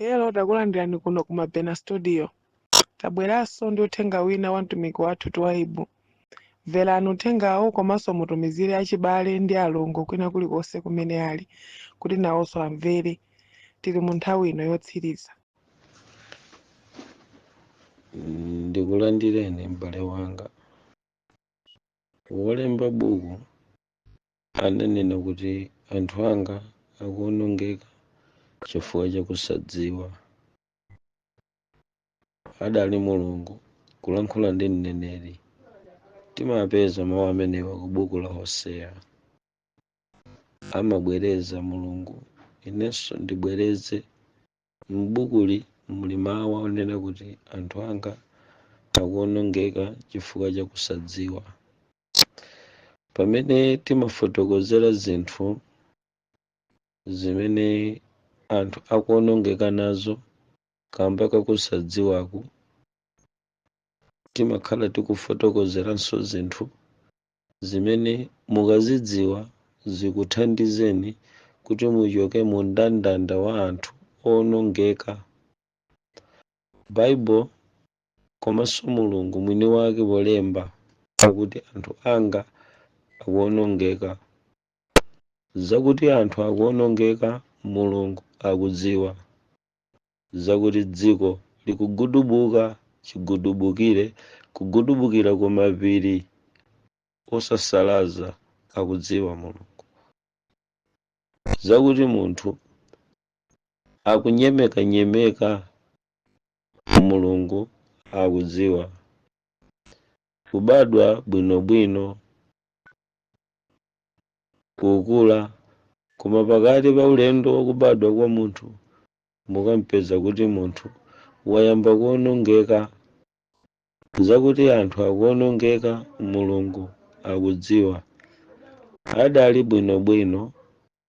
Hello, takulandirani kuno ku Mabena Studio. Tabweranso ndi uthenga wina wa mtumiki wathu Twaibu. Mverani uthengawo komanso mutumizire achibale ndi alongo kwina kulikonse kumene ali kuti nawonso amvere. Tili mu nthawi ino yotsiriza. Ndikulandireni m'bale wanga. Wolemba buku ananena kuti anthu anga akuwonongeka chifukwa chakusadziwa. Adali Mulungu kulankhula ndi mneneri. Timapeza mawu amenewa ku buku la Hosea. Amabwereza Mulungu, inenso ndibwereze m'bukuli muli mawu onena kuti anthu anga akuwonongeka chifukwa chakusadziwa. Pamene timafotokozera zinthu zimene anthu akuwonongeka nazo kamba kakusadziwaku, timakhala tikufotokozeranso zinthu zimene mukazidziwa zikuthandizeni kuti muchoke mu mndandanda wa anthu owonongeka. Bible komanso Mulungu mwini wake polemba akuti anthu anga akuwonongeka. Zakuti anthu akuwonongeka Mulungu akudziwa. Zakuti dziko likugudubuka chigudubukire, kugudubukira ku mapiri osasalaza akudziwa Mulungu. Zakuti munthu akunyemeka Mulungu akudziwa. Kubadwa bwinobwino, kukula, koma pakati pa ulendo wakubadwa kwa munthu mukampeza kuti munthu wayamba kuwonongeka. Zakuti anthu akuwonongeka Mulungu akudziwa. Adali bwinobwino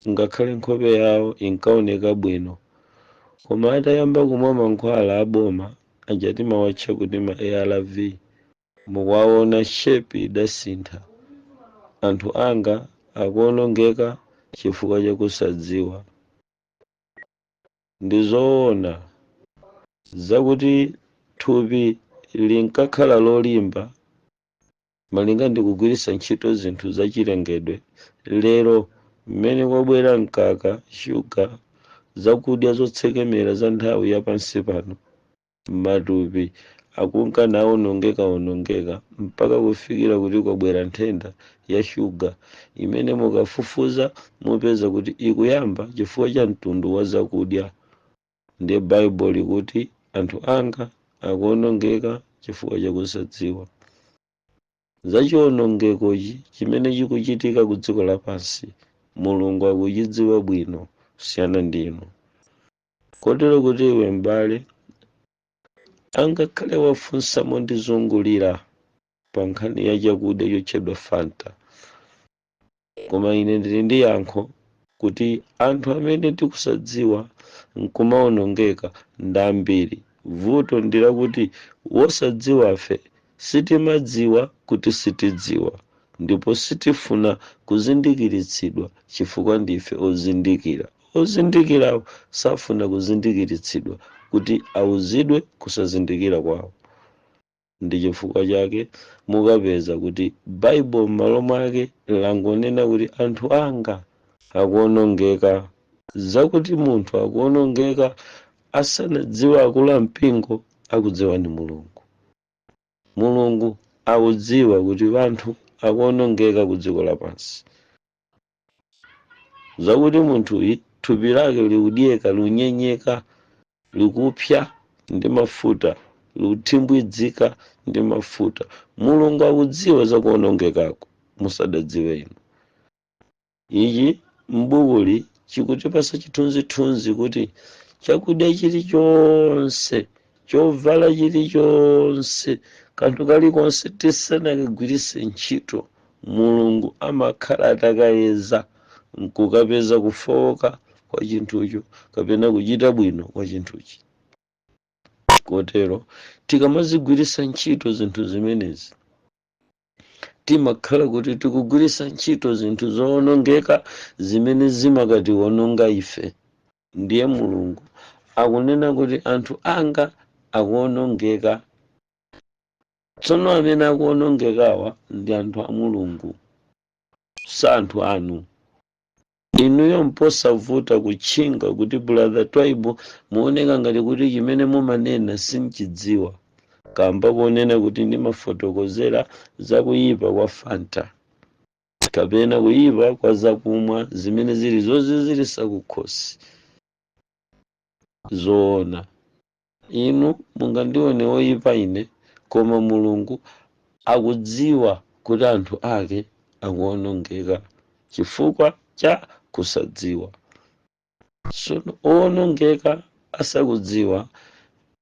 ngakhale nkhope yawo inkaoneka bwino, koma atayamba kumwa mankhwala aboma aja timawatcha kuti ma ARV, mukuwaona shepi idasintha. Anthu anga akuwonongeka chifukwa chakusadziwa. Ndizoona zakuti thupi linkakhala lolimba malinga ndi kugwiritsa ntchito zinthu zachilengedwe. Lero mmene kwabwera mkaka, shuga, zakudya zotsekemera za nthawi yapansi pano, matupi akunka nawonongeka mpaka kufikira kuti kwabwera nthenda ya shuga imene mukafufuza mupeza kuti ikuyamba chifukwa cha mtundu wa zakudya. Ndi Bible likuti anthu anga akuwonongeka chifukwa chakusadziwa. Zachiwonongekochi chimene chikuchitika ku dziko lapansi Mulungu akuchidziwa bwino kusiyana ndinu. Kotero kuti iwe m'bale angakhale wafunsa mondizungulira pa nkhani ya chakudya chotchedwa Fanta, koma ine ndili ndi yankho kuti anthu amene tikusadziwa nkumawonongeka ndambiri. Vuto ndilakuti wosadziwafe sitimadziwa kuti sitidziwa, ndipo sitifuna kuzindikiritsidwa chifukwa ndife ozindikira. Ozindikirawo safuna kuzindikiritsidwa kuti awuzidwe kusazindikira kwawo. Ndi chifukwa chake mukapeza kuti Bible m'malo mwake langonena kuti anthu anga akuwonongeka. Zakuti munthu akuwonongeka asanadziwa akulu ampingo akudziwa ni Mulungu. Mulungu akudziwa kuti anthu akuwonongeka ku dziko lapansi. Zakuti munthuyi thupi lake likudyeka, lunyenyeka, likupya ndi mafuta, likuthimbwidzika ndi mafuta. Mulungu akudziwa za kuwonongekako musadadziwe inu. Ichi m'bukuli chikutipasa chithunzithunzi kuti chakudya chilichonse, chovala chilichonse, kanthu kalikonse tisanakagwiritse ntchito Mulungu amakhala atakayeza nkukapeza kufowoka kwa chinthucho kapena kuchita bwino kwa chinthuchi. Kotero tikamazigwiritsa ntchito zinthu zimenezi timakhala kuti tikugwiritsa ntchito zinthu zowonongeka zimene zimakatiwononga ife. Ndiye Mulungu akunena kuti anthu anga akuonongeka. Tsono amene akuonongekawa ndi anthu a Mulungu, sa anthu anu. Inuyo mposavuta kutchinga kuti brother Twaibu muoneka ngati kuti chimene mumanena sinchidziwa, kamba ponena kuti ndimafotokozera za kuyipa kwa Fanta kapena kuyipa kwa zakumwa zimene zili zonse zili sakukhosi. Zoona inu mungandione woyipa ine, koma Mulungu akudziwa kuti anthu ake akuonongeka chifukwa cha kusadziwa. Sono owonongeka asakudziwa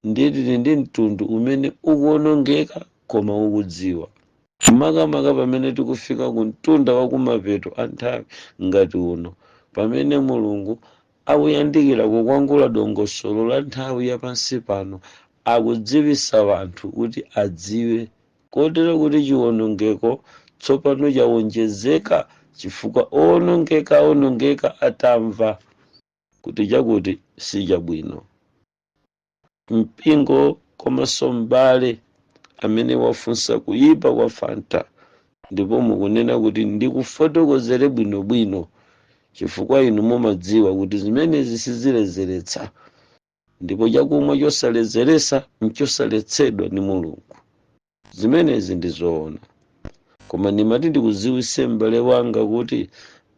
nditili ndi mtundu umene ukuonongeka koma ukudziwa. Makamaka pamene tikufika ku mtunda wa kumapeto a nthawi ngati uno, pamene Mulungu akuyandikira kukwangula dongosolo la nthawi yapansi pano, akudziwisa wanthu kuti adziwe, kotero kuti chiwonongeko tsopano chawonjezeka chifukwa owonongeka atamva kuti chakuti si chabwino. Mpingo komanso m'bale amene wafunsa kuyipa kwa Fanta, ndipo mukunena kuti ndikufotokozere bwinobwino chifukwa inu mumadziwa kuti zimenezi siziledzeretsa, ndipo chakumwa chosaledzeresa nchosaletsedwa ndi Mulungu. Zimenezi ndi zoona, koma ndimati ndikuziwise m'bale wanga kuti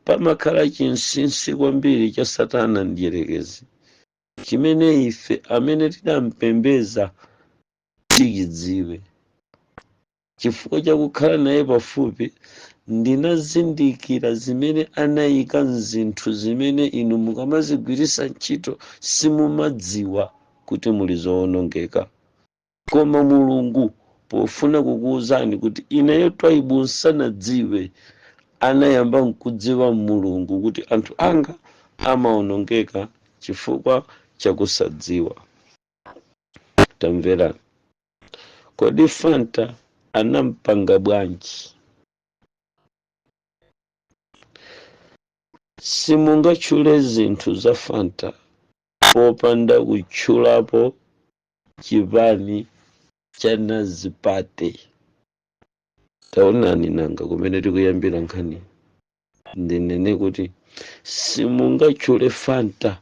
pamakhala chinsinsi kwambiri cha Satana mdierekezi, chimene ife amene tidampembeza tichidziwe. Chifukwa chakukhala naye pafupi, ndinazindikira zimene anayika mzinthu zimene inu mukamazigwirisa ntchito simumadziwa kuti muli zoonongeka. Koma Mulungu pofuna kukuwuzani kuti ineyo Twaibu nsanadziwe, anayamba nkudziwa Mulungu kuti anthu anga amaonongeka chifukwa chakusadziwa. Tamverani, kodi Fanta anampanga bwanji? Simungatchule zinthu za Fanta popanda kutchulapo chipani cha Nazipate. Taonani nanga kumene tikuyambira nkhani. Ndinene kuti simungatchule Fanta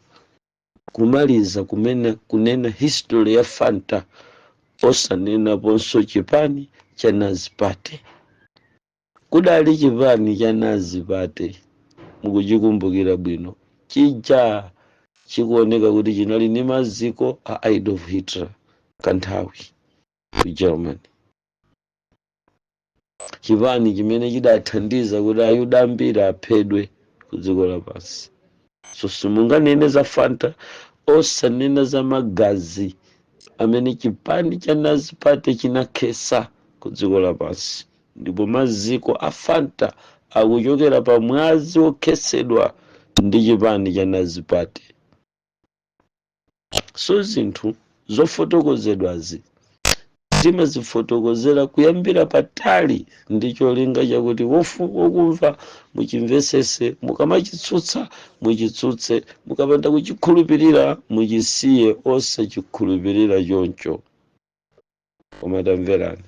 kumaliza kunena history ya Fanta osanena ponso chipani cha Nazipate. Kudali chipani cha Nazipate, mukuchikumbukira bwino, chija chikuoneka kuti chinali ndi maziko a Adolf Hitler kanthawi ku Germany. Chipani chimene chidathandiza kuti Ayuda ambiri aphedwe ku dziko lapansi. So simunganene za Fanta osanena za magazi amene chipani cha Nazipate chinakhesa ku dziko lapansi, ndipo maziko a Fanta akuchokera pa mwazi okhesedwa ndi chipani cha Nazipate. So zinthu zofotokozedwazi timazifotokozera kuyambira patali ndi cholinga chakuti wokumva muchimvesese, mukamachitsutsa muchitsutse, mukapanda kuchikhulupirira muchisiye osachikhulupirira choncho. Koma tamverani,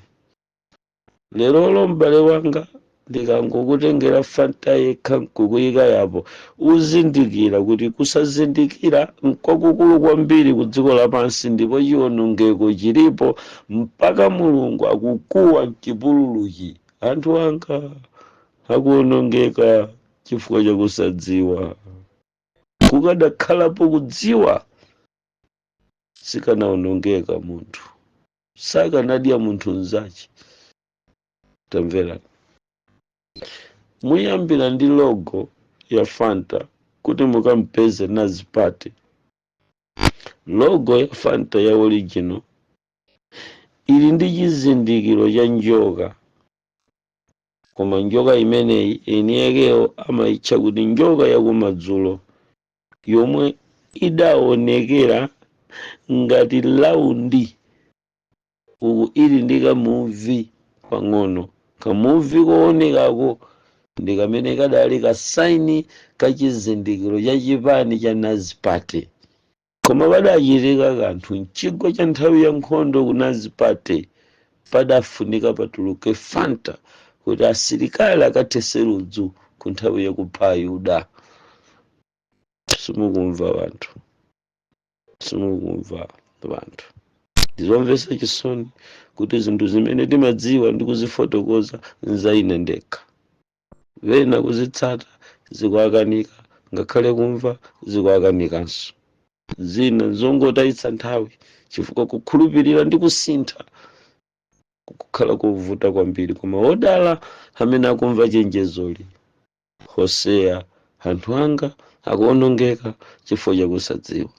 lerolo m'bale wanga ndikangokutengera Fanta yekha nkukuyika yapo, uzindikira kuti kusazindikira nkwakukulu kwambiri ku dziko lapansi, ndipo chiwonongeko chilipo mpaka Mulungu akukuwa mchipululuchi. Anthu anga akuonongeka chifukwa chakusadziwa. Kukadakhalapo kudziwa, sikanaonongeka munthu, sakanadya munthu nzachi. Tamverani, muyambira ndi logo ya Fanta kuti mukampeze Nazipate. Logo ya Fanta ya original ili ndi chizindikiro cha njoka, koma njoka imeneyi eni yakeyo amayitcha kuti njoka yakumadzulo, yomwe idaonekera ngati laundi uku ili ndi kamuvi pang'ono. Kamuvi koonekako ndi kamene kadali kasaini kachizindikiro cha chipani cha Nazipate. koma padachitika kanthu mchigwa cha nthawi ya nkhondo kunazipate padafunika patuluke Fanta kuti asilikali akathese ludzu ku nthawi yakupha Ayuda. Simukumva vanthu, simukumva vanthu. Ndizomvetsa chisoni kuti zinthu zimene timadziwa ndi kuzifotokoza nzaine ndekha, vena kuzitsata zikuakanika, ngakhale kumva zikuakanikanso. Zina zongotayitsa nthawi chifukwa kukhulupirira ndi kusintha kukhala kovuta kwambiri, koma odala amene akumva chenjezoli. Hoseya, anthu anga akuonongeka chifukwa chakusadziwa.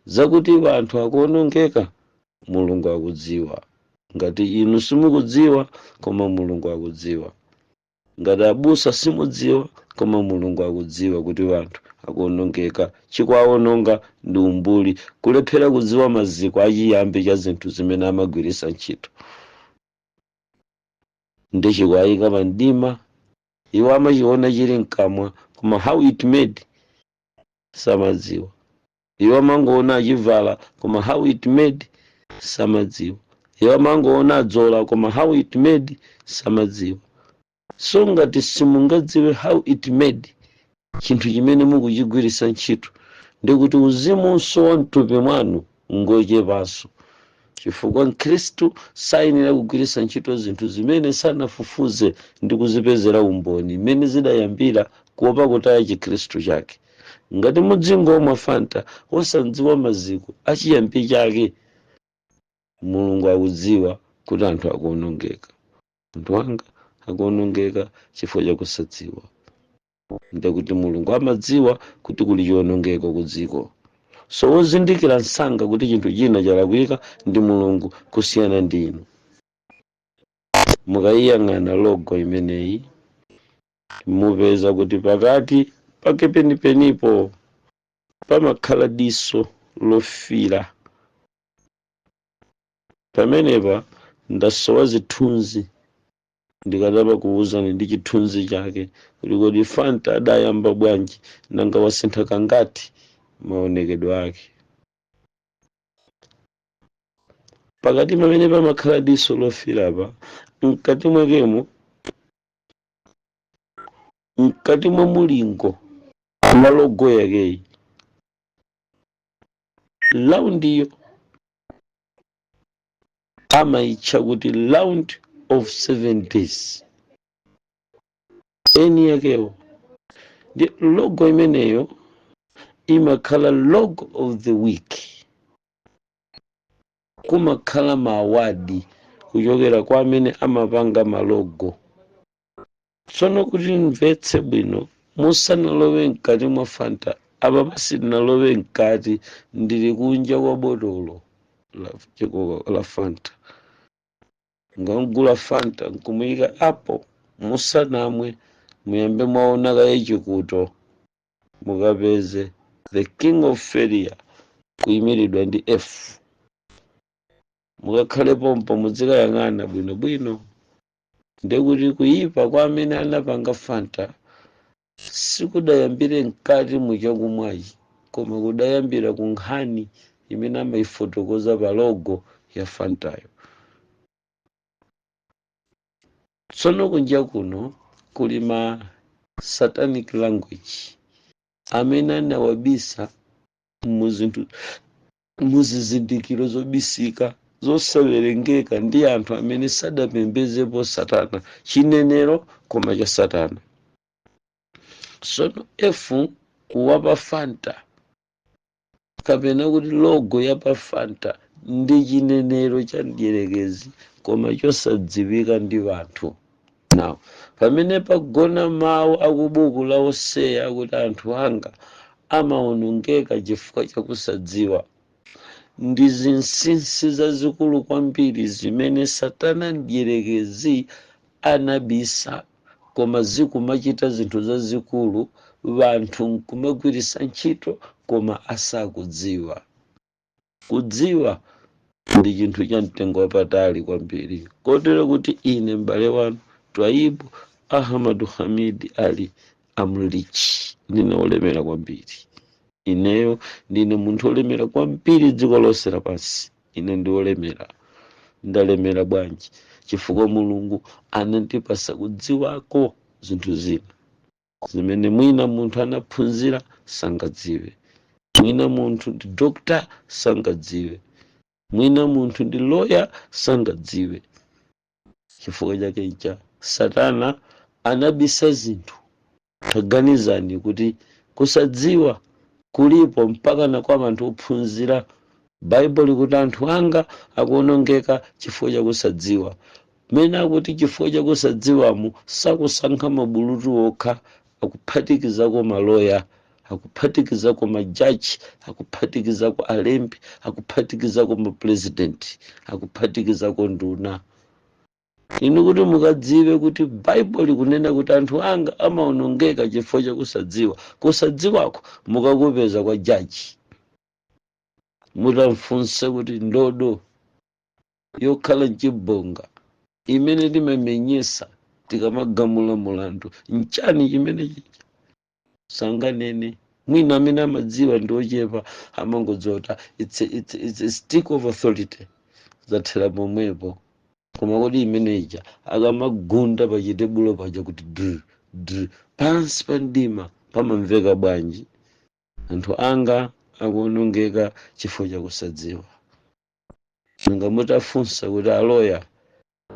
Zakuti anthu akuonongeka, Mulungu akudziwa. Ngati inu simukudziwa, koma Mulungu akudziwa. Ngati abusa simudziwa, koma Mulungu akudziwa kuti anthu akuonongeka. Chikuwaononga ndi umbuli, kulephera kudziwa maziko achiyambi cha zinthu zimene amagwiritsa ntchito. Ndi chikuwayika pa mdima, iwo amachiona chili mkamwa, koma how it made samadziwa. Iwo amangoona achivala, koma how it made samadziwa. Iwo amangoona adzola, koma how it made samadziwa. So ngati simungadziwe how it made chinthu chimene mukuchigwiritsa ntchito, ndikuti uzimunso wa mthupi mwanu ngochepanso, chifukwa Mkhristu sayenera kugwiritsa ntchito zinthu zimene sanafufuze ndi kuzipezera umboni, imene zidayambira kuopa kutaya chikhristu chake. Ngati mudzingomwa Fanta osadziwa maziko achiyambi chake, Mulungu akudziwa kuti anthu akuonongeka. Anthu anga akuonongeka chifukwa chakusadziwa. Ndikuti Mulungu amadziwa kuti kuli chiwonongeko ku dziko. So wozindikira msanga kuti chinthu china chalakwika ndi Mulungu kusiyana ndi inu. Mukayiyang'ana logo imeneyi, mupeza kuti pakati pake penipenipo pamakhala diso lofira. Pamenepa ndasowa zithunzi, ndikatama kuwuzani ndi chithunzi chake kuti kodi Fanta adayamba bwanji nanga wasintha kangati maonekedwe ake. Pakati pamene pamakhala diso lofirapa, mkati mwakemo, mkati mwa mulingo wa logo yakeyi, laundiyo amayitcha kuti round of 7 days. Eni yakewo ndi logo imeneyo imakhala logo of the week. Kumakhala maawadi kuchokera kwa amene amapanga malogo. Tsono kuti mvetse bwino, musanalowe mkati mwa Fanta, apa pasinalowe mkati, ndili kunja kwa botolo la Fanta. Ngangula Fanta nkumuyika apo, musanamwe muyambe mwaona kaye chikuto, mukapeze the king of failure kuyimiridwa ndi F. Mukakhale pompo muzikayang'ana bwino bwino, ndikuti kuyipa kwa amene anapanga Fanta sikudayambire mkati muchakumwachi, koma kudayambira ku nkhani imene amayifotokoza pa logo ya Fantayo. Tsono kunja kuno kuli ma satanic language amene anawabisa muzizindikiro zobisika zosawerengeka ndi anthu amene sadapembezepo Satana, chinenero koma cha Satana. Tsono F kuwapa Fanta kapena kuti logo ya pa Fanta ndi chinenero cha mdierekezi koma chosadziwika ndi vanthu. Now, pamene pagona mawu akubuku la Hoseya kuti anthu anga amaonongeka chifukwa chakusadziwa, ndi zinsinsi zazikulu kwambiri zimene Satana mdierekezi anabisa, koma zikumachita zinthu zazikulu, vanthu nkumagwiritsa ntchito koma asakudziwa. Kudziwa ndi chinthu cha mtengo wapatali kwambiri, kotero kuti ine m'bale wanu Twaibu Ahmadu Hamid Ali Amlichi ndinaolemera kwambiri. ineyo ndine munthu olemera kwambiri dziko lonse lapansi. Ine ndi olemera. Ndalemera bwanji? Chifukwa Mulungu anandipasa kudziwako zinthu zina zimene mwina munthu anaphunzira sangadziwe. Mwina munthu ndi dokta sangadziwe. Mwina munthu ndi lawyer sangadziwe. Chifukwa chake icha Satana anabisa zinthu. Taganizani kuti kusadziwa kulipo mpaka na kwa anthu ophunzira. Bible kuti anthu anga akuonongeka chifukwa cha kusadziwa. Mene akuti chifukwa cha kusadziwamo sakusankha mabulutu okha, akuphatikizako maloya, akuphatikizako majaji, akuphatikizako alembi, akuphatikizako mapresident, akuphatikizako nduna. Inu kuti mukadziwe kuti Bible kunena kuti anthu anga amaonongeka chifukwa cha kusadziwa. Kusadziwako mukakupeza kwa jaji, mutamfunse kuti ndodo yokhala mchibonga imene timamenyesa tikamagamula mulandu nchani chimene chicha? Sanganene. Mwina amene amadziwa ndi ochepa amangodzota it's a stick of authority zathera pomwepo. Koma kodi imeneja akamagunda pachitebulo paja kuti dr pansi pa mdima pamamveka bwanji? Anthu anga akuonongeka chifukwa cha kusadziwa. Nanga mutafunsa kuti aloya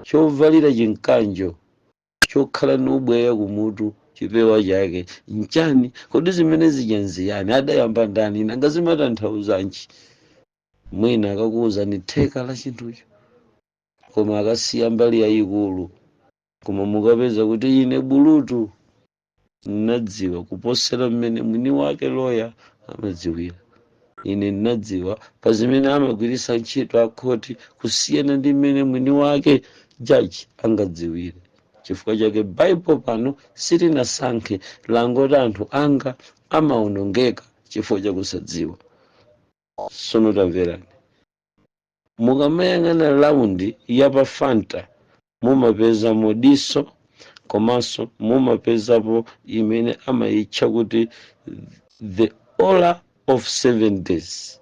chovalira chinkanjo chokhala nubweya kumutu chipewa chake nchani? Kodi zimene zija nziyani? Adayamba ndani? Nanga zimatanthauzanji? Mwina akakuwuzani theka la chinthucho koma akasiya mbali yayikulu. Koma mukapeza kuti ine bulutu nnadziwa kuposera mmene mwini wake loya amadziwira. Ine nnadziwa pa zimene amagwirisa ntchito akhoti kusiyana ndi mmene mwini wake jaji angadziwire. Chifukwa chake Bible pano silinasankhe langoti anthu anga amaonongeka chifukwa cha kusadziwa. Sono tamverani. Mukamayang'ana laundi ya pa Fanta mumapeza modiso komanso mumapezapo imene amayitcha kuti the order of 7 days.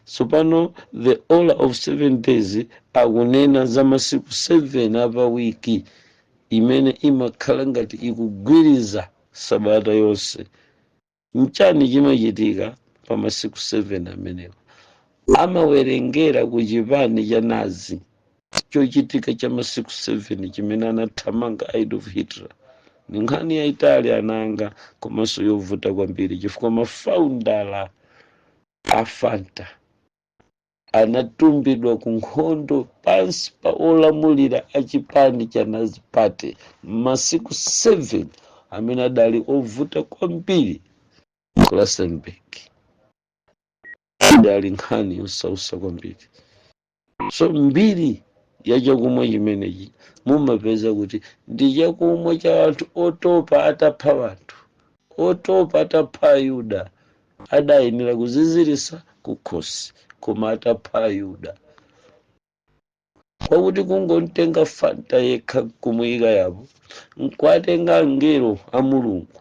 So pano the order of 7 days akunena za masiku 7 apa wiki imene imakhala ngati ikugwiriza sabata yonse. Nchani chimachitika pa masiku 7 amenewa? Amawerengera ku chipani cha Nazi chochitika cha masiku 7 chimene anathamanga Adolf Hitler. Ni nkhani ya Italia ananga komanso yovuta kwambiri chifukwa mafaundala a Fanta anatumbidwa ku nkhondo pansi pa olamulira a chipani cha Nazi Party masiku 7 amene adali ovuta kwambiri. Klassenberg idali nkhani yosausa kwambiri. So mbiri ya chakumwa chimenechi mumapeza kuti ndi chakumwa cha anthu otopa atapha wanthu, otopa atapha Ayuda. Adayenera kuzizirisa kukhosi koma atapha Ayuda. Kwakuti kungontenga Fanta yekha kumuyika yapo nkwatenga angelo a Mulungu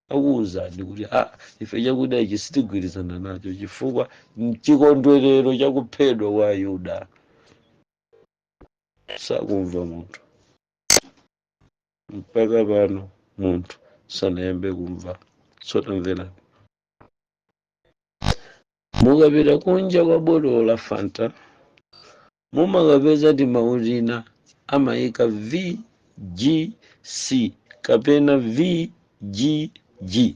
akuwuzani kuti ife chakudya ichi sitigwirizana nacho chifukwa chikondwerero chakuphedwa kwa Ayuda. Sakumva munthu mpaka pano, munthu sanayambe kumva. Sotamverani. Mukapita kunja kwa botolo la Fanta mumakapeza ndi maulina amayika VGC kapena VGG.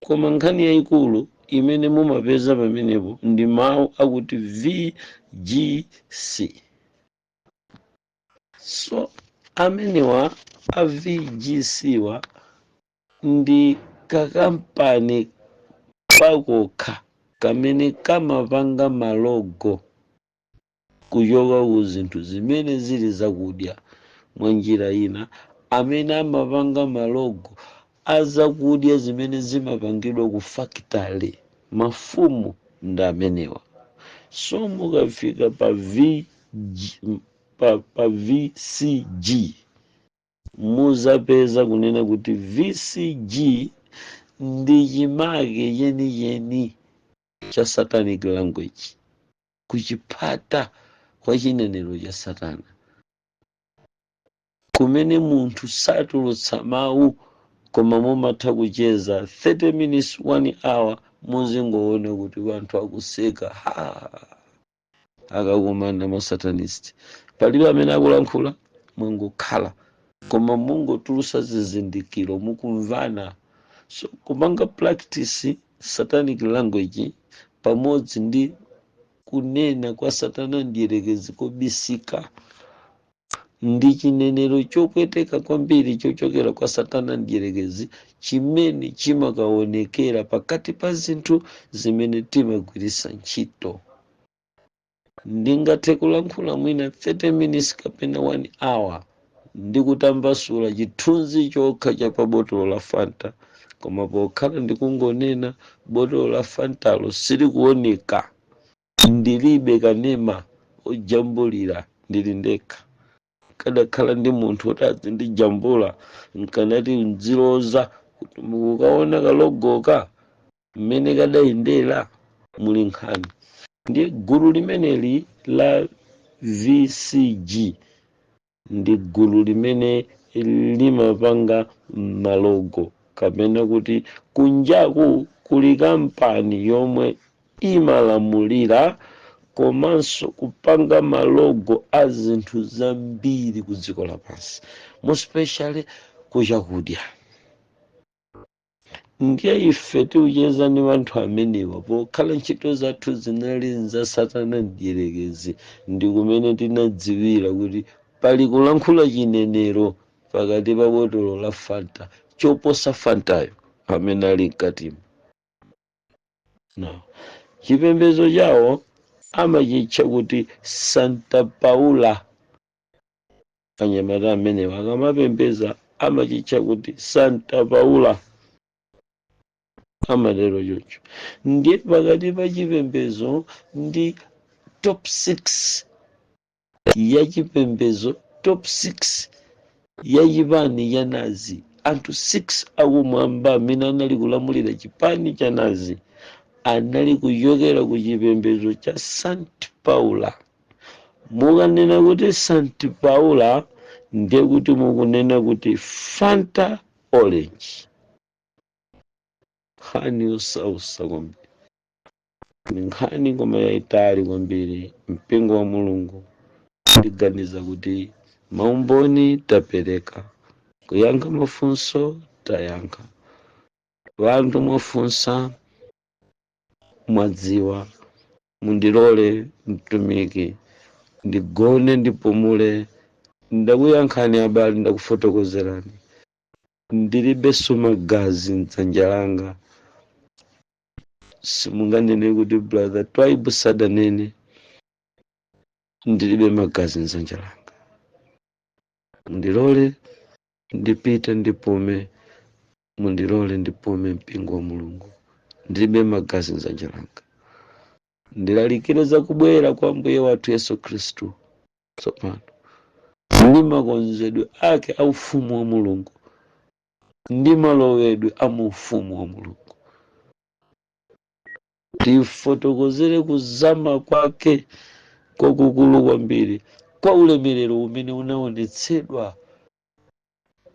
Koma nkhani yayikulu imene mumapeza pamenepo ndi mawu akuti VGC. So amenewa a VGC wa ndi kakampani pakokha kamene kamapanga malogo kuchoka ku zinthu zimene zili zakudya. Mwa njira ina amene amapanga malogo azakudya zimene zimapangidwa ku factory mafumu ndi amenewa. So mukafika pa VCG muzapeza kunena kuti VCG ndi chimake yeniyeni cha satanic language, kuchipata kwa chinenero cha satana, kumene munthu satulutsa mawu koma mumatha kucheza 30 minutes 1 hour muzingoona kuti wanthu akuseka akakumana ma satanist. Palibe amene akulankhula mwangokhala koma mungotulusa zizindikiro mukumvana. So kumanga practice satanic language pamodzi ndi kunena kwa satana ndiyerekezi kobisika ndi chinenero chopweteka kwambiri chochokera kwa satana ndiyerekezi chimene chimakaonekera pakati pa zinthu zimene timagwirisa ntchito. Ndingathe kulankhula mwina 30 minutes kapena 1 hour ndikutambasula chithunzi chokha cha pa botolo la Fanta, koma pokhala ndikungonena botolo la Fantalo silikuoneka, ndilibe kanema ojambulira, ndili ndekha. Kadakhala ndi munthu kuti azindijambula nkanati nziloza kuti mukukaona kalogoka mmene kadayendera muli nkhani. Ndiye gulu limeneli la VCG ndi gulu limene limapanga malogo, kapena kuti kunjaku kuli kampani yomwe imalamulira komanso kupanga malogo a zinthu zambiri ku dziko lapansi, especially kuchakudya. Ndiye ife tiucheza ni wanthu amenewa pokhala ntchito zathu zinali za satana ndiyerekezi, ndi kumene tinadziwira kuti pali kulankhula chinenero pakati pa botolo la Fanta choposa Fantayo amene ali mkatimo. No. Chipembedzo chawo amachitcha kuti Santa Paula. Anyamata amenewa akamapembeza amachitcha kuti Santa Paula, amatero choncho. Ndiye pakati pa chipembezo ndi top 6 ya chipembezo, top 6 ya chipani cha Nazi, anthu 6 akumwamba amene anali kulamulira chipani cha Nazi anali kuchokera ku chipembezo cha St. Paula. Mukanena kuti St. Paula ndiye kuti mukunena kuti Fanta Orange. Nkhani yosausa kwambiri, ni nkhani koma yayitali kwambiri. Mpingo wa Mulungu ndiganiza kuti maumboni tapereka, kuyankha mafunso tayankha, wanthu mwafunsa mwadziwa. Mundilole mtumiki ndigone ndipumule, ndakuyankhani abale, ndakufotokozerani. Ndilibenso magazi mdzanja langa, simunganene kuti brother Twibe sadanene. Ndilibe magazi mdzanja langa, mundilole ndipite ndipume, mundilole ndipume mpingo wa Mulungu. Ndilibe magazi mdzanja langa, ndilalikire za kubwera kwa Ambuye wathu Yesu Khristu tsopano ndi makonzedwe ake a ufumu wa Mulungu ndi malowedwe a mu ufumu wa Mulungu. Tifotokozere kuzama kwake kwakukulu kwambiri, kwa ulemerero umene unaonetsedwa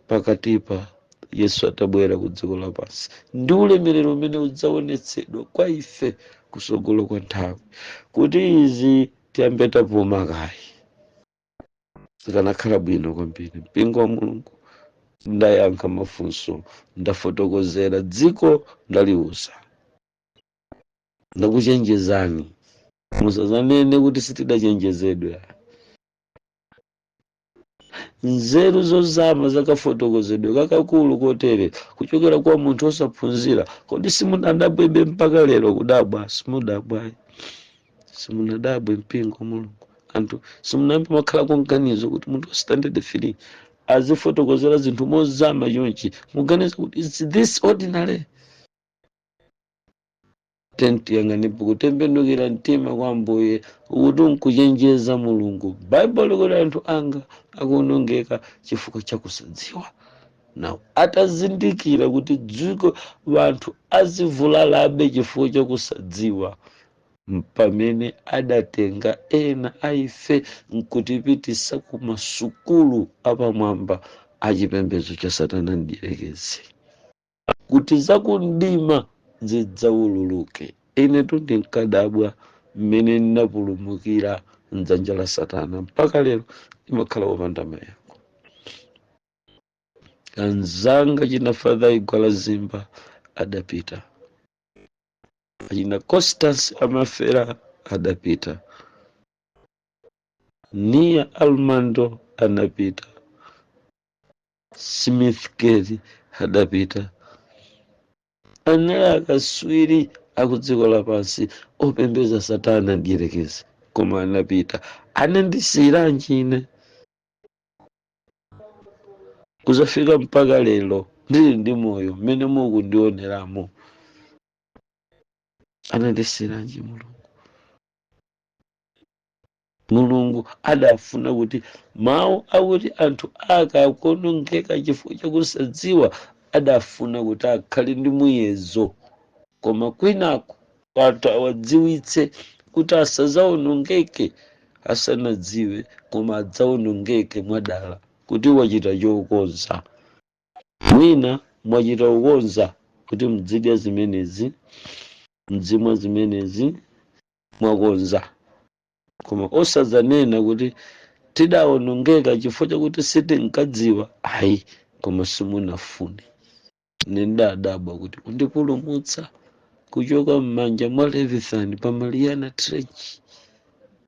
pakatipa Yesu atabwera ku dziko lapansi, ndi ulemerero umene udzaonetsedwa kwa ife kusogolo kwa nthawi, kuti izi tiyambe tapuma kayi. Zikanakhala bwino kwambiri. Mpingo wa Mulungu ndayankha mafunso, ndafotokozera dziko, ndaliuza, ndakuchenjezani. Musazanene kuti sitidachenjezedwe. Nzeru zozama zakafotokozedwe kakakulu kotere kuchokera kwa munthu osaphunzira. Kodi simunadabwebe mpaka lero kudabwa? Simudabwa, simunadabwe mpingo wa Mulungu. Anthu simunambe makhala konganizo kuti munthu standard feeling azifotokozera zinthu mozama chonchi, muganiza kuti is this ordinary? Tentiyang'anipo kutembenukira mtima kwa Ambuye kuti nkuchenjeza Mulungu. Bible kuti anthu anga akuonongeka chifukwa cha kusadziwa. nawo atazindikira kuti dziko wanthu azivulalabe chifukwa chakusadziwa, pamene adatenga ena aife nkutipitisa ku masukulu apamwamba achipembedzo cha Satana Mdierekezi, kuti zakundima zidzawululuke. Ine ndinkadabwa mmene ndinapulumukira mdzanja la Satana, mpaka lero imakhala wopanda mayankho. Anzanga china Father Igwala Zimba adapita, achina Constance Amafera adapita, Nia Almando anapita, Smith Kelly adapita, anali akaswiri akudziko lapansi opembeza Satana Mdierekezi, koma anapita. Anandisiyira njine kuzafika mpaka lero ndili ndi moyo mmene mukundioneramo. Anandisiyira nji Mulungu adafuna kuti mawu akuti anthu akakonongeka chifukwa chakusadziwa, adafuna kuti akhale ndi muyezo, koma kwinako anthu awadziwitse kuti asazawonongeke asanadziwe, koma adzawonongeke mwadala kuti wachita chokonza. Mwina mwachita ukonza kuti mdzidya zimenezi, mdzimwa zimenezi, mwakonza, koma osadzanena kuti tidawonongeka chifukwa chakuti sitinkadziwa. Ayi, koma simunafune. Ndadabwa kuti undipulumutsa kuchoka m'manja mwa Leviathan pa Mariana Trench.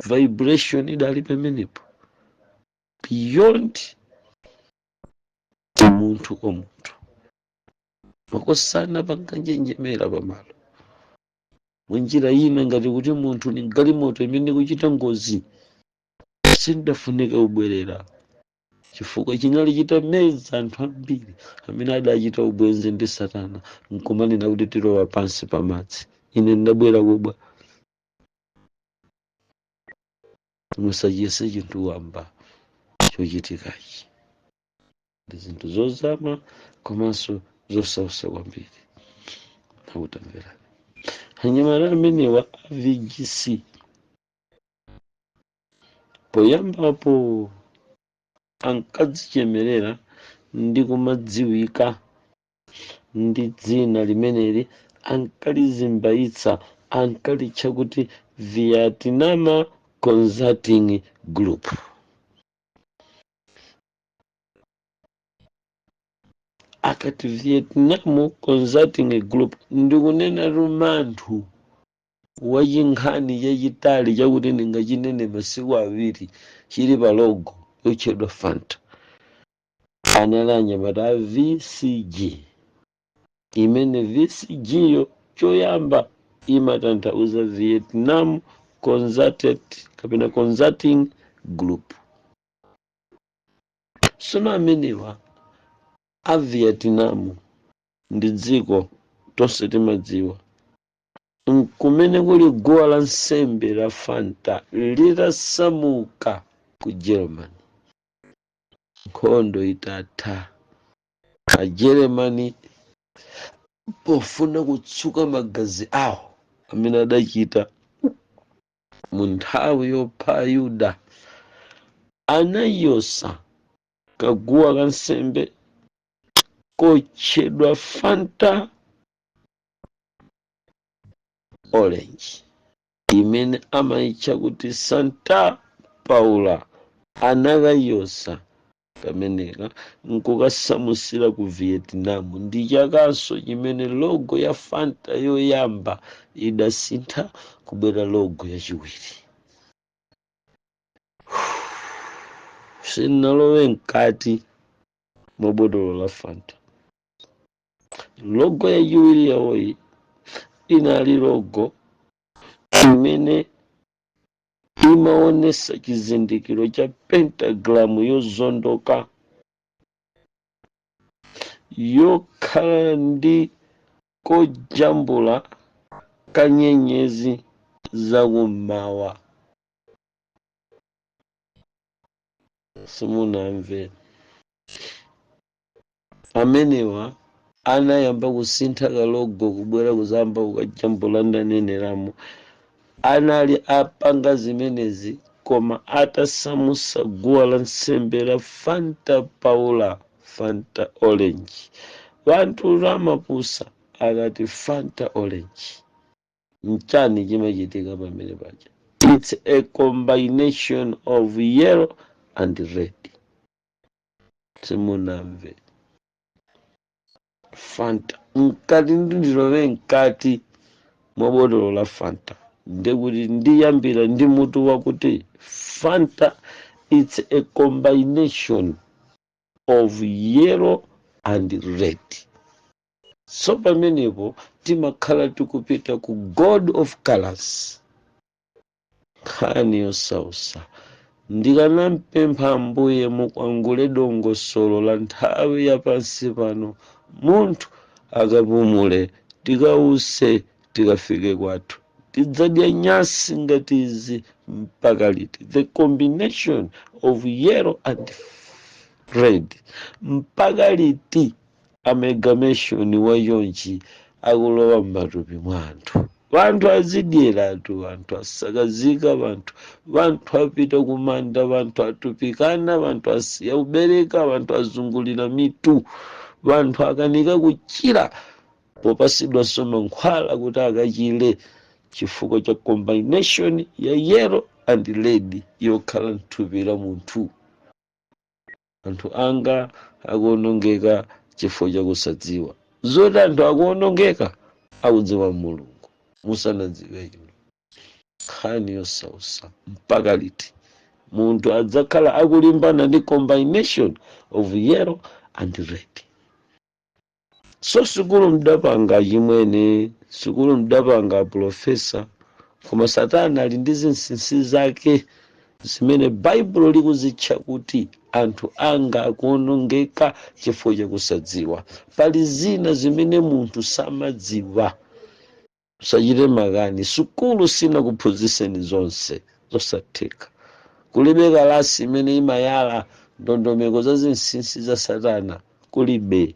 Vibration idali pamenepo beyond omuntu makosana pankanjenjemera pamalo mwenjira ina ngati kuti munthu ni galimoto imene kuchita ngozi. Sindafunika kubwerera chifukwa chinali chitameza anthu ambiri amene adachita ubwenzi ndi Satana, nkumanena kuti tilowa pansi pamadzi. Ine ndabwera kubwa, musachiyese chinthu wamba chochitikachi. Ndi zinthu zozama komanso zosausa kwambiri. Nakutamverani anyamala amenewa a VGC poyambapo ankadzichemerera ndi kumadziwika ndi dzina limeneli, ankalizimbayitsa, ankalitcha kuti Vietnam Consulting Group. Akati Vietnam Consulting Group ndikunena rumanthu wachinkhani chachitali chakuti ndingachinene masiku awiri chili pa logo yotchedwa Fanta. Anali anyamata a VCG, imene VCG yo choyamba imatanthauza Vietnam Consulting Group. Sono amenewa a Vietnam ndi dziko tonse timadziwa, nkumene kuli guwa la nsembe la Fanta litasamuka ku Germany. Nkhondo itatha, a Germany pofuna kutsuka magazi awo amene adachita mu nthawi yopha Ayuda, anayosa kaguwa ka nsembe kotchedwa Fanta Orange, imene amayitcha kuti Santa Paula. Anakayosa kameneka nkukasamusira ku Vietnam. Ndi chakanso chimene logo ya Fanta yoyamba idasintha kubwera logo yachiwiri. Sinalowe mkati mwa botolo la Fanta. Logo yachiwiri yawoyi inali logo imene imaonesa chizindikiro cha pentagram yozondoka, yokhala ndi kojambula kanyenyezi zakummawa. Simunamve. amenewa anayamba kusintha kalogo kubwera kuzamba kukajambula ndaneneramo anali apanga zimenezi koma atasamusa guwa la nsembe la Fanta Paula, Fanta Orange. Vanthu lamapusa akati Fanta Orange mchani chimachitika pamene paja. It's a combination of yellow and red. Simunamve Fanta mkati ndilove mkati mwa botolo la Fanta ndekuti ndiyambira ndi mutu wakuti Fanta it's a combination of yellow and red. So pamenepo timakhala tikupita ku God of Colors. Nkhani yosausa ndikanampempha Ambuye mukwangule dongosolo la nthawi yapansi pano munthu akapumule tikause tikafike kwathu tidzadya nyasi ngati izi mpaka liti. The combination of yellow and red mpaka liti amalgamation wa yonchi akulowa m'matupi mwa anthu. Vanthu azidyeratu, vanthu asakazika, vanthu apita kumanda, vanthu atupikana, vanthu asiya kubereka, vanthu azungulira mitu, vanthu akanika kuchira popasidwanso mankhwala kuti akachire chifukwa cha combination ya yellow and red yokhala mthupi la munthu. Anthu anga akuonongeka chifukwa cha kusadziwa. Zoti anthu akuonongeka akudziwa Mulungu musanadziwe inu. Nkhani yosausa mpaka liti munthu adzakhala akulimbana ndi combination of yellow and red. So sikulu mdapanga chimwene, sikulu mdapanga profesa, koma Satana ali ndi zinsinsi zake zimene Baibulo likuzitcha kuti anthu anga akuonongeka chifukwa cha kusadziwa. Pali zina zimene munthu samadziwa. Usachite makani, sukulu sina kuphunzitseni zonse zosatheka. Kulibe kalasi imene imayala ndondomeko za zinsinsi za Satana, kulibe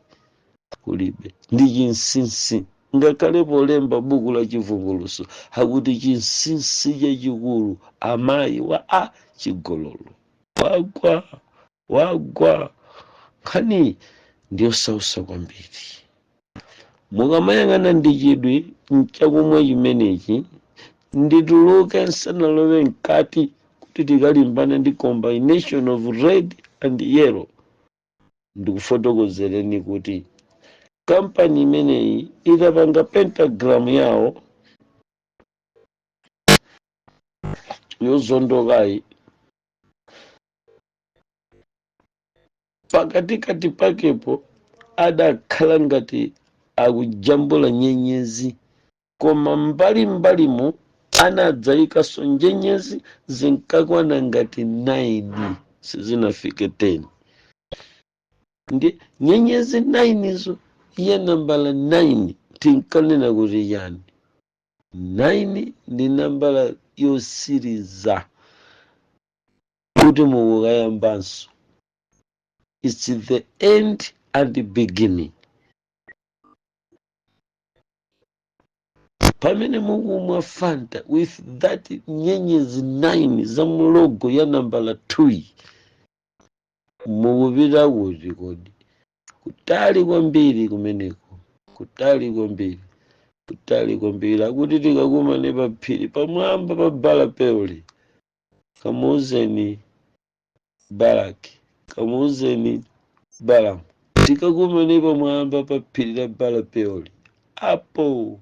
ndi chinsinsi. Ngakhale polemba buku la chivumbuluso hakuti chinsinsi chachikulu amayi wa chigololo wagwa. Nkhani ndiyosausa kwambiri. Mukamayang'ana ndi chidwi mchakumwe chimenechi ndituluke nsanalowe mkati kuti tikalimbane ndi combination of red and yellow. Ndikufotokozereni kuti kampani imeneyi itapanga pentagram yawo yozondokayi pakatikati pakepo adakhala ngati akujambula nyenyezi, koma mbalimo anadzayikaso nyenyezi zinkakwana ngati 9 sizinafike 10. Ndi nyenyezi 9 izo iye nambala 9 tinkanena kuti yani 9 ndi nambala yosiriza kuti mukukayambanso. It's the end and the beginning. Pamene mukumwa Fanta with that nyenyezi 9 za mulogo ya nambala 2 mukupita kuti kodi kutali kwambiri kumeneko, kutali kwambiri akuti tikakumane paphiri pamwamba pa Bala Peori. Kamuuzeni Balaki, kamuuzeni Balamu, tikakumane pamwamba pa phiri la Bala Peori. Apo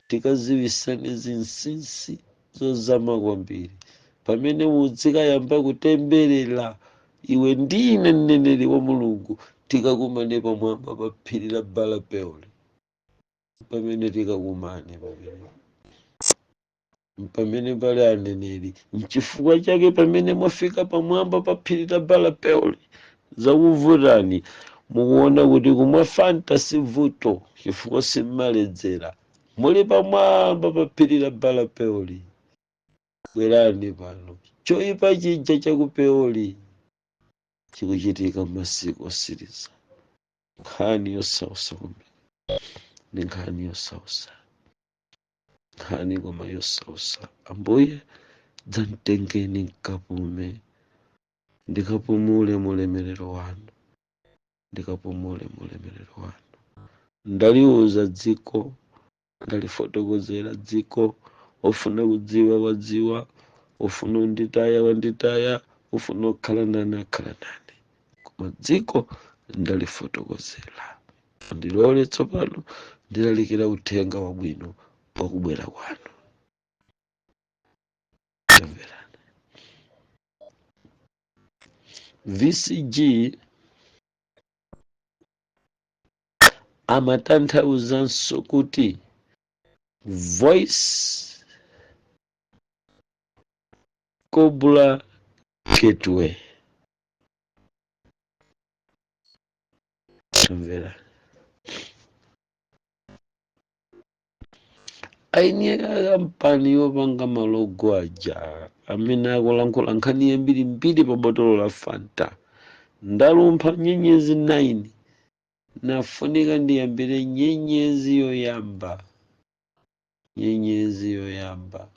tikaziwisane zinsinsi zozama kwambiri. Pamene muzikayamba kutemberera iwe ndine mneneri wa Mulungu tikakumane pamwamba pa phiri la Bala Peori. Pamene tikakumane pamene pali aneneri mchifukwa chake pamene mwafika pamwamba pa phiri la Bala Peori zakuvutani mukuona kuti kumwa Fanta si vuto chifukwa simmaledzera. Muli pamwamba pa phiri la Bala Peori. Bwerani pano. Choyipa chija cha ku Peori chikuchitika masiku osiriza. nkhani yosausa kumene, ndi nkhani yosausa, nkhani koma yosausa. Ambuye dzamtengeni mkapume, ndikapumule mulemerero wanu, ndikapumule mulemerero wanu. Ndaliuza dziko, ndalifotokozera dziko, ofuna kudziwa wadziwa, ofuna kunditaya wanditaya, ofuna kukhala nane akhala nane, koma dziko ndalifotokozera. Ndilole tsopano ndilalikira uthenga wabwino wakubwera kwanu. Tamverani. VCG amatanthauzanso kuti Voice Kobula Gateway. Tamverani. Aini kampani yopanga malogo aja amene akulankhula nkhani yambiri mbiri pa botolo la Fanta. Ndalumpha nyenyezi 9, nafunika ndiyambire nyenyezi yoyamba. Nyenyezi yoyamba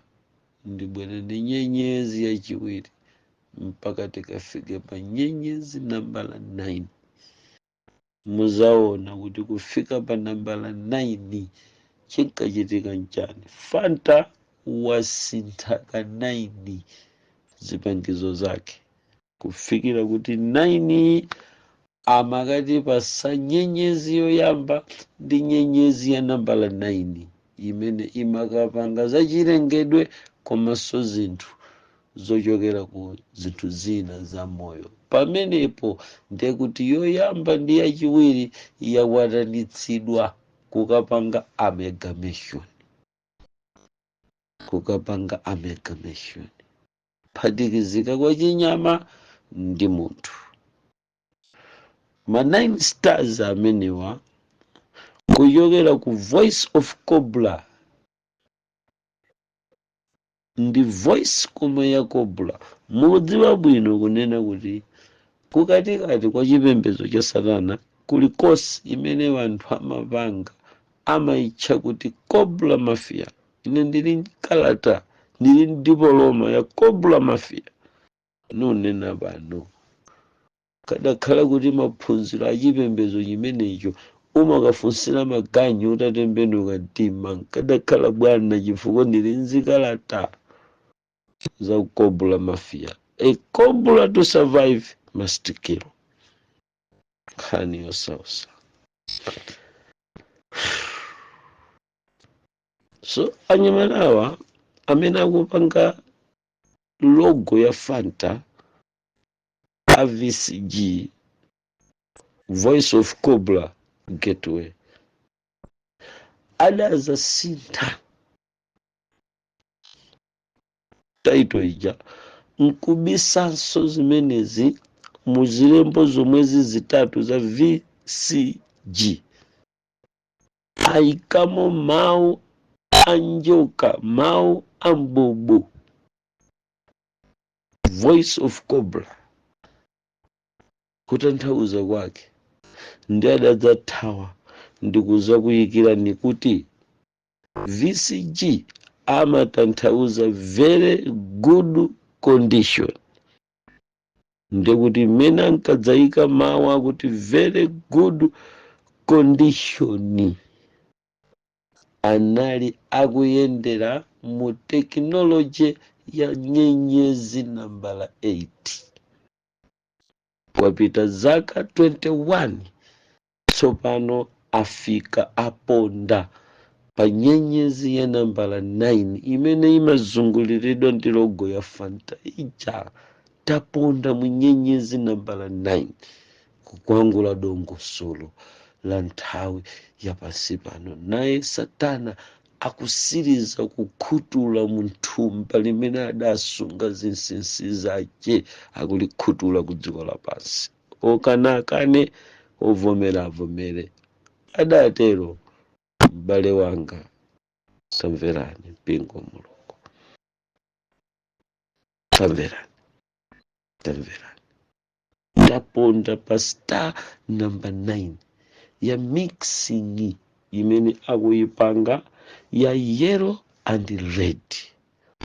ndibwere ndi nyenyezi yachiwiri mpaka tikafike pa nyenyezi nambala 9. Muzaona kuti kufika pa nambala 9 chinkachitika nchani. Fanta wasinthaka 9 zipangizo zake kufikira kuti 9 amakati pasa nyenyezi yoyamba ndi nyenyezi ya nambala 9 imene imakapanga zachilengedwe komanso zinthu zochokera ku zinthu zina za moyo. Pamenepo ndiye kuti yoyamba ndi yachiwiri yakwatanitsidwa kukapanga amalgamation, kukapanga amalgamation, phatikizika kwa chinyama ndi munthu. Ma 9 stars amenewa kuchokera ku Voice of Kobula ndi voice koma ya Kobula. Mukudziwa bwino kunena kuti kukatikati kwa chipembedzo cha Satana kuli kosi imene wanthu amapanga amayitcha kuti Kobula Mafia. Ine ndili kalata, ndili diploma ya Kobula Mafia. Nunena pano kadakhala kuti maphunziro a chipembedzo chimenecho umakafunsira maganyu utatembenuka mtima, kadakhala bwana chifukwa ndili nzikalata za Kobula Mafia. A Kobula to survive must kill. Nkhani yosausa. So anyamalawa amene akupanga logo ya Fanta a VCG, Voice of Kobula Gateway, adaza sintha taito ija nkubisanso zimenezi muzilembo zomwezi zitatu za VCG, ayikamo mawu anjoka, mawu ambobo, Voice of Kobula. Kutanthauza kwake ndi adadzathawa ndikuza kuyikira ni kuti VCG amatanthauza very good condition. Ndikuti mena ankadzayika mawu akuti very good condition anali akuyendera mu technology ya nyenyezi nambala 8. Wapita zaka 21 tsopano afika aponda pa nyenyezi ya nambala 9 imene imazunguliridwa ndi logo ya Fanta ija. Taponda mu nyenyezi nambala 9 kukwangula dongosolo la nthawi ya pansi pano. Naye Satana akusiriza kukhutula munthumba limene adasunga zinsinsi zace, akulikhutula ku dziko lapansi. Okanakane, ovomera avomere. Adatero m'bale wanga. Tamverani mpingo wa Mulungu. Tamverani. Tamverani. Taponda pa star number 9 ya mixing imene akuyipanga ya yellow and red.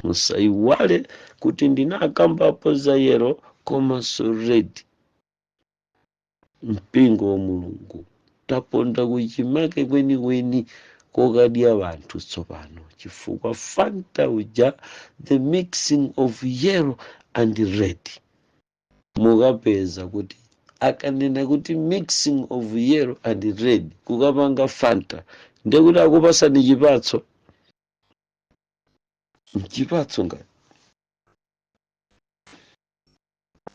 Musaiwale kuti ndinakambapo za yellow komanso red. Mpingo wa Mulungu taponda kuchimake kwenikweni kokadya bantu tsopano chifukwa Fanta uja the mixing of yellow and red. Mukapeza kuti akanena kuti mixing of yellow and red kukapanga Fanta ndekuti akupasani chipatso. Mchipatso ngati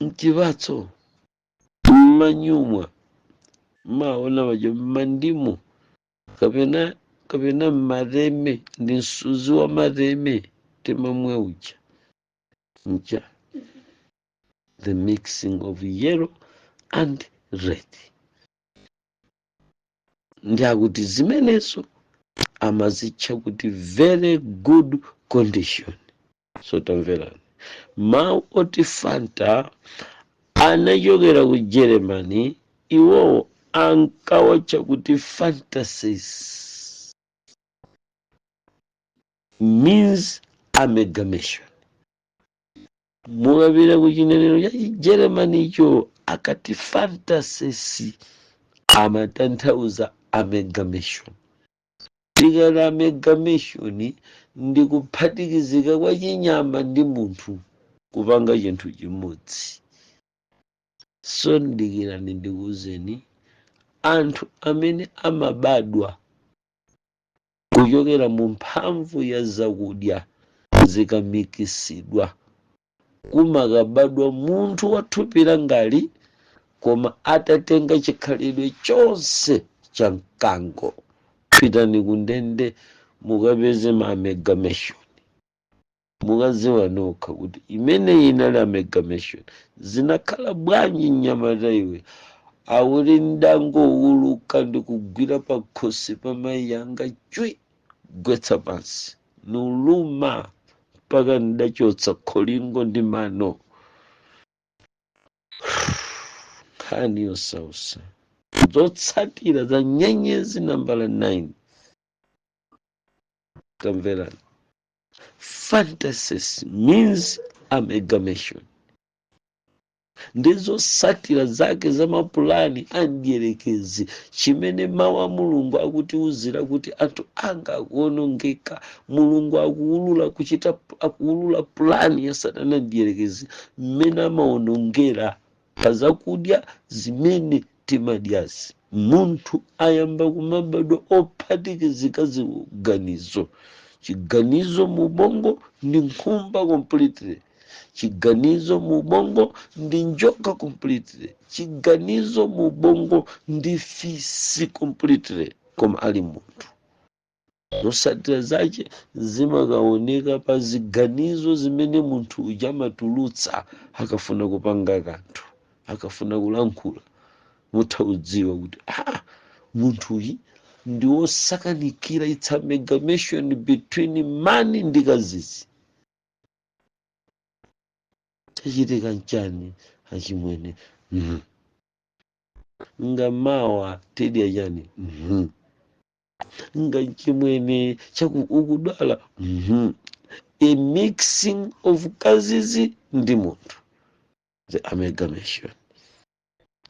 mchipatso mmanyumwa maona wajo mandimu kapena mareme ndi msuzi wa mareme temamwe uja nja the mixing of yellow and red. Ndiakuti zimenezo amazitcha kuti very good condition. So tamverani mau oti Fanta anachokera ku Germany, iwo ankawatcha kuti fantasies means amalgamation. Mukapita ku chinenero cha Germany icho akati fantasies amatanthauza amalgamation. Tikati amalgamation ndi kuphatikizika kwa chinyama ndi munthu kupanga chinthu chimodzi. So ndikirani ndikuwuzeni anthu amene amabadwa kuchokera mu mphamvu ya zakudya zikamikisidwa, kumakabadwa munthu wathupi langali koma atatenga chikhalidwe chonse cha mkango. Pitani kundende mukapeze ma amalgamation, mukadziwa nokha kuti imene inali amalgamation zinakhala bwanji mnyamata iwe awuli ndangowuluka ndi kugwira pa khosi pa mayi yanga chwi gwetsa pansi nuluma mpaka ndachotsa kholingo ndi mano. Nkhani yosausa zotsatira za nyenyezi nambala 9. Tamverani, fantasies means amalgamation. Ndizo satira zake za mapulani andiyelekezi chimene mawu a Mulungu akutiwuzira kuti anthu anga akuonongeka. Mulungu akuwulula pulani ya Satana ndiyelekezi mmene amaonongera pa zakudya zimene timadyazi. Munthu ayamba kumabadwa ophatikizika ziganizo. Chiganizo mu bongo ndi nkhumba completely. Chiganizo mu bongo ndi njoka completely. Chiganizo mu bongo ndi fisi completely koma ali munthu. Zotsatira zake zimakaoneka pa ziganizo zimene munthu uja amatulutsa akafuna kupanga kanthu, akafuna kulankhula. Mutaudziwa kuti munthu uyu ndi wosakanikira. It's amalgamation between man ndi kazizi. Chachitika nchani achimwene ngamawa tedya chani nga chimwene ukudwala a mixing of kazizi ndi munthu, the amalgamation.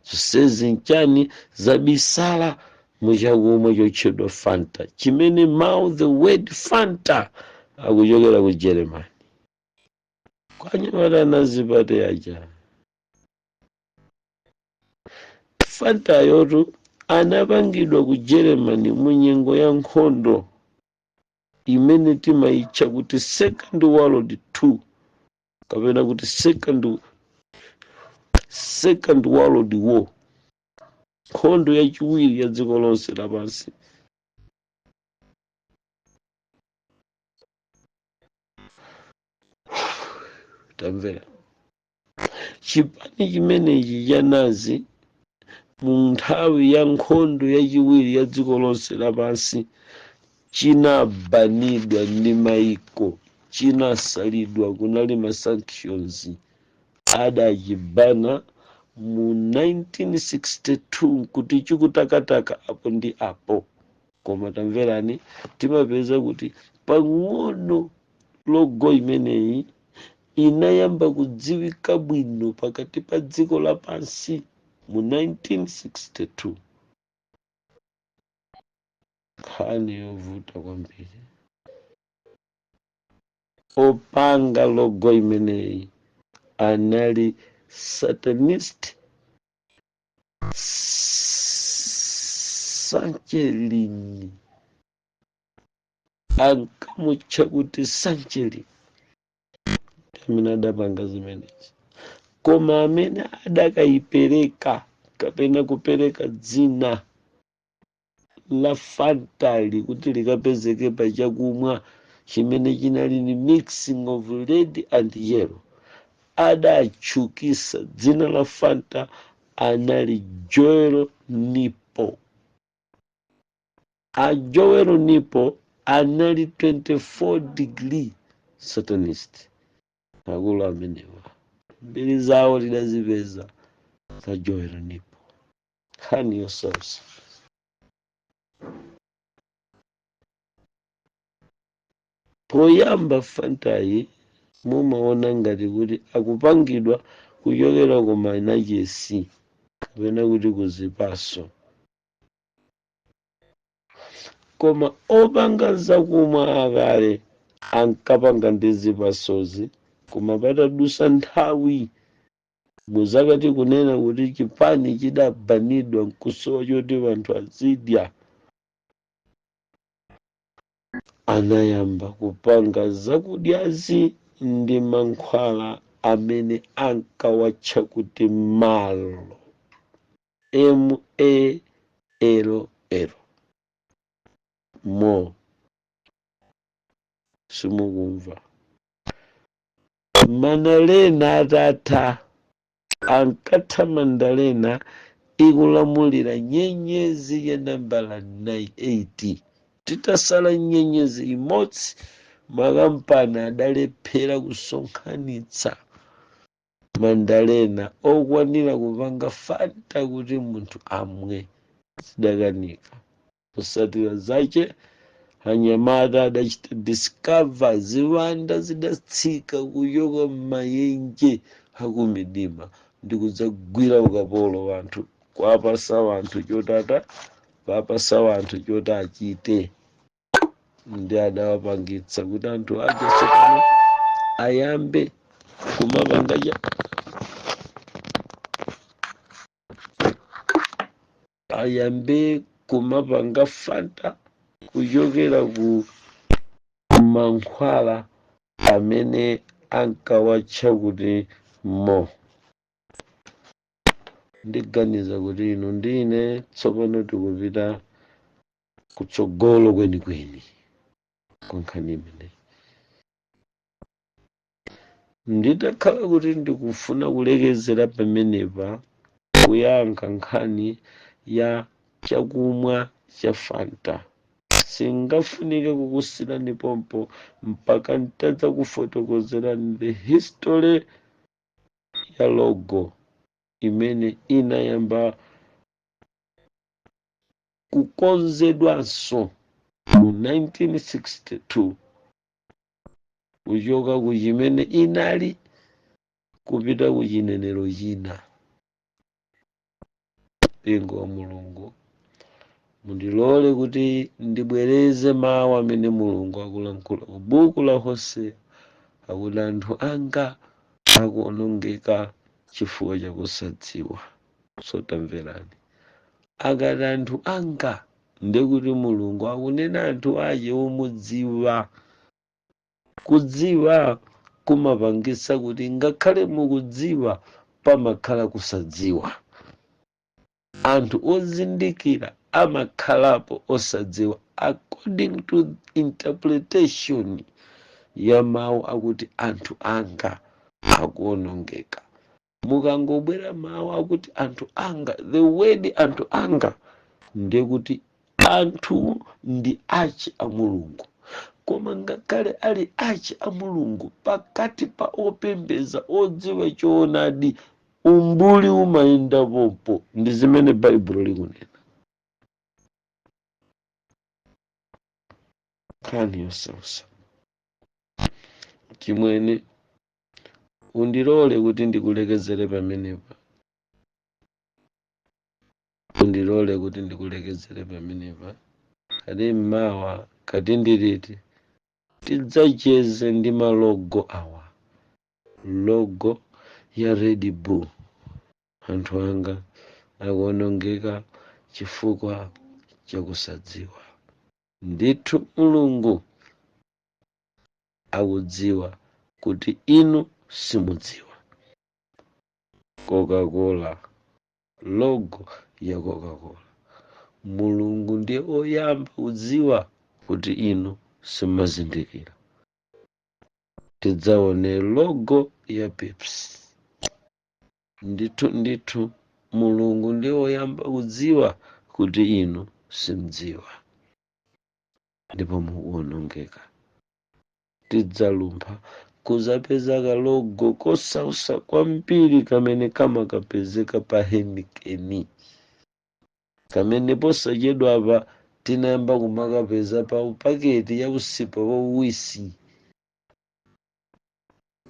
Zonsezi nchani zabisala muchakumwa chotchedwa Fanta chimene mawu the word Fanta akuchokera ku Germany. Kwanyamata nazipate yaja Fanta yotu anapangidwa ku Germany mu nyengo ya nkhondo imene timayitcha kuti Second World War, kapena kuti Second World War, nkhondo yachiwiri ya dziko lonse lapansi. Tamvera, chipani chimenechi cha Nazi mu nthawi ya nkhondo yachiwiri ya dziko lonse lapansi chinabanidwa ndi maiko, chinasalidwa, kunali ma sanctions adachibana mu 1962 kuti chikutakataka apo ndi apo. Koma tamverani, timapeza kuti pang'ono logo imeneyi inayamba kudziwika bwino pakati pa dziko lapansi mu 1962. Nkhani yovuta kwambiri. Opanga logo imeneyi anali Satanist Sanchelini, ankamutcha kuti Sanchelini amene adapanga zimenezi. Koma amene adakayipereka kapena kupereka dzina la Fantali kuti likapezeke pa chakumwa chimene chinali ni mixing of red and yellow, adatchukisa dzina la Fanta anali Joel Nipo. A Joel Nipo anali 24 degree Satanist. Akulu amenewa mbiri zawo tidazipeza za Joel Nipo. Nkhani yosautsa. Poyamba Fantayi mumaona ngati kuti akupangidwa kuchokera ku manachesi kapena kuti kuzipaso. Koma opanga zakumwa akale ankapanga ndi zipasozi, koma patadusa nthawi muzakati kunena kuti chipani chidabanidwa nkusowa choti anthu azidya, anayamba kupanga zakudyazi ndi mankhwala amene ankawatcha kuti malo, MALL, mo. Simukumva. Manalena atatha, ankatha Mandalena ikulamulira nyenyezi ya nambala 980. Titasala nyenyezi imodzi, makampani adalephera kusonkhanitsa Mandalena okwanira kupanga Fanta kuti munthu amwe. Zidakanika. Kusatira zache, anyamata adachita discover ziwanda zidatsika kuchoka m'mayenje akumidima ndi kudzagwira ukapolo wanthu, kwapasa wanthu chotata, kwapasa wanthu choti achite. Ndi adawapangitsa kuti anthu aje tsopano ayambe kumapanga ayambe kumapanga Fanta kuchokera ku mankhwala amene ankawatcha kuti mo. Ndiganiza kuti ino ndine tsopano tikupita kutsogolo kwenikweni kwa nkhani imeneyi. Nditakhala kuti ndikufuna kulekezera pamenepa kuyankha nkhani ya chakumwa cha Fanta, singafunike kukusirani pompo mpaka ntadza kufotokozerani the history ya logo imene inayamba kukonzedwanso mu 1962 kuchoka ku chimene inali kupita ku chinenero china. Mpingo wa Mulungu, mundilole kuti ndibwereze mawu amene Mulungu akulankhula ku buku la Hosea, akuti anthu anga akuonongeka chifukwa chakusadziwa. Sotamverani, akati anthu anga ndekuti Mulungu akunena anthu aje omudziwa. Kudziwa kumapangisa kuti ngakhale mukudziwa pamakhala kusadziwa. Anthu ozindikira amakhalapo osadziwa according to interpretation ya mawu akuti anthu anga akuonongeka. Mukangobwera mawu akuti anthu anga, the word anthu anga ndekuti anthu ndi achi a Mulungu. Koma ngakhale ali achi a Mulungu pakati pa opembeza odziwa choonadi umbuli umayenda popo, ndi zimene baibulo likunena. Nkhani yosausa. Chimwene undilole kuti ndikulekezere pamenepa. Undilole kuti ndikulekezere pamenepa. Kati mmawa kati ndiliti tidzacheze ndi malogo awa. Logo ya Red Bull. Anthu anga akuonongeka chifukwa chakusadziwa. Ndithu Mulungu akudziwa kuti inu simudziwa. Coca-Cola, logo ya Coca-Cola. Mulungu ndiye oyamba kudziwa kuti inu simazindikira. Tidzaone logo ya Pepsi. Ndithu Mulungu ndiye oyamba kudziwa kuti inu simdziwa. Ndipo mukuonongeka. Tidzalumpha kuzapeza kalogo kosausa kwambiri kamene kamakapezeka pa Heineken. Kamene posachedwa apa tinayamba kumakapeza pa paketi ya usipa wa uwisi.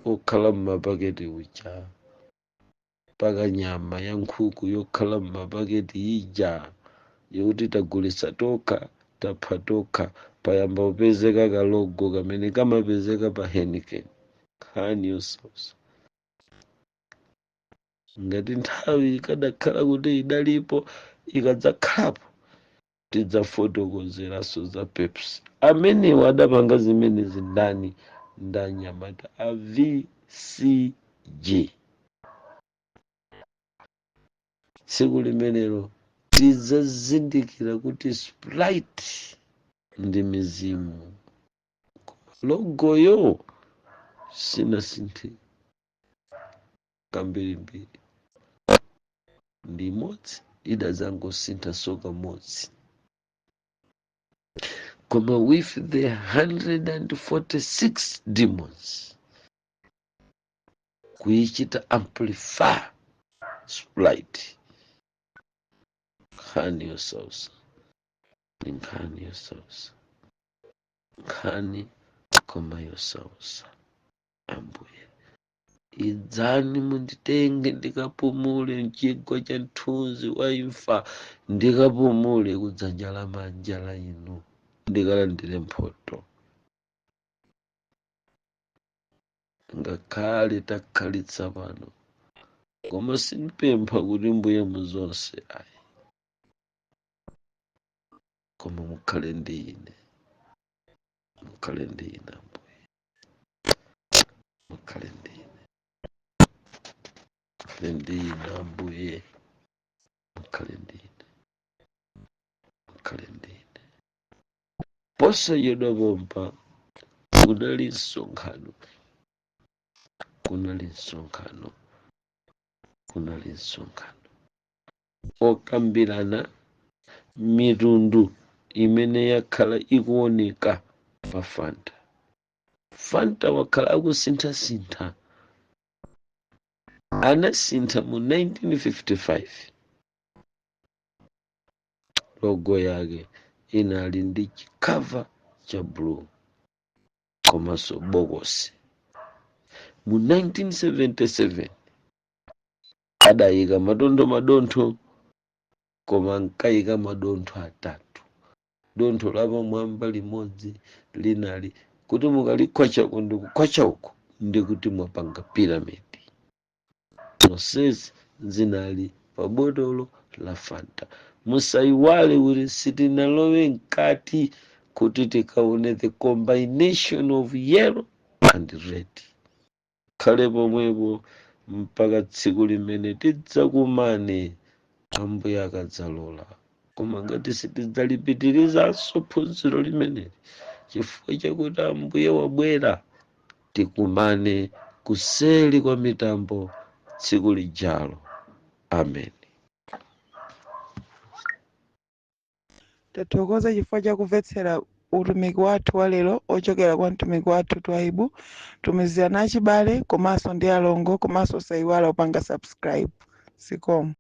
Okhala mmapaketi uja. Paka nyama ya nkhuku yokhala mmapaketi ija. Yokuti tagulitsa tokha, tapha tokha. Payamba kupezeka kalogo kamene kamapezeka pa Heineken. Nkhani yosausa. Ngati nthawi ikadakhala kuti idalipo ikadzakhalapo tidzafotokozeraso za Pepsi. Amenewa adapanga zimenezi ndani ndanyamata a VCG. Tsiku limenelo tidzazindikira kuti Sprite ndi mizimu. Logoyo sinasinthe kambirimbiri. Ndi imodzi idadzangosintha soka modzi. Koma with the 146 demons kuichita amplify Sprite. Nkhani yosausa. Nkhani yosausa. Nkhani koma yosausa. Ambuye idzani munditenge ndikapumule mchigwa cha mthunzi wa imfa. Ndikapumule kudzanja lamanja la inu. Ndikalandire mphotho. Ngakhale takhalitsa pano koma simpempha kuti mbuye muzonse ayi. Koma mukhale ndi ine. Mukhale ndi ine Ambuye. Mukhale ndi ine. Mukhale ndi ine Ambuye. Mukhale ndi ine. Mukhale ndi ine. Posachedwa pompa kunali msonkhano. Kunali msonkhano. Kunali msonkhano. Okambirana mitundu imene yakhala ikuoneka pa Fanta. Fanta wakhala akusintha-sintha. Anasintha mu 1955. Logo yake inali ndi chikava cha blue komanso bokosi. Mu 1977 adayika madontho koma nkayika madontho atatu. Dontho lapamwamba limodzi linali kuti mukalikwacha ndikukwacha uko ndikuti mwapanga piramidi. Zonsezi zinali pa botolo la Fanta. Musaiwale kuti sitinalowe mkati kuti tikaone the combination of yellow and red. Khale pomwepo mpaka tsiku limene tidzakumane Ambuye akadzalola. Koma ngati sitidzalipitirizanso phunziro limeneli chifukwa chakuti Ambuye wabwera, tikumane kuseli kwa mitambo tsiku lijalo. Amen. Tathokoza chifukwa cha kumvetsera utumiki wathu wa lero ochokera kwa mtumiki wathu Twaibu. Tumizirana achibale komanso ndi alongo, komanso sayiwala upanga subscribe. Zikomo.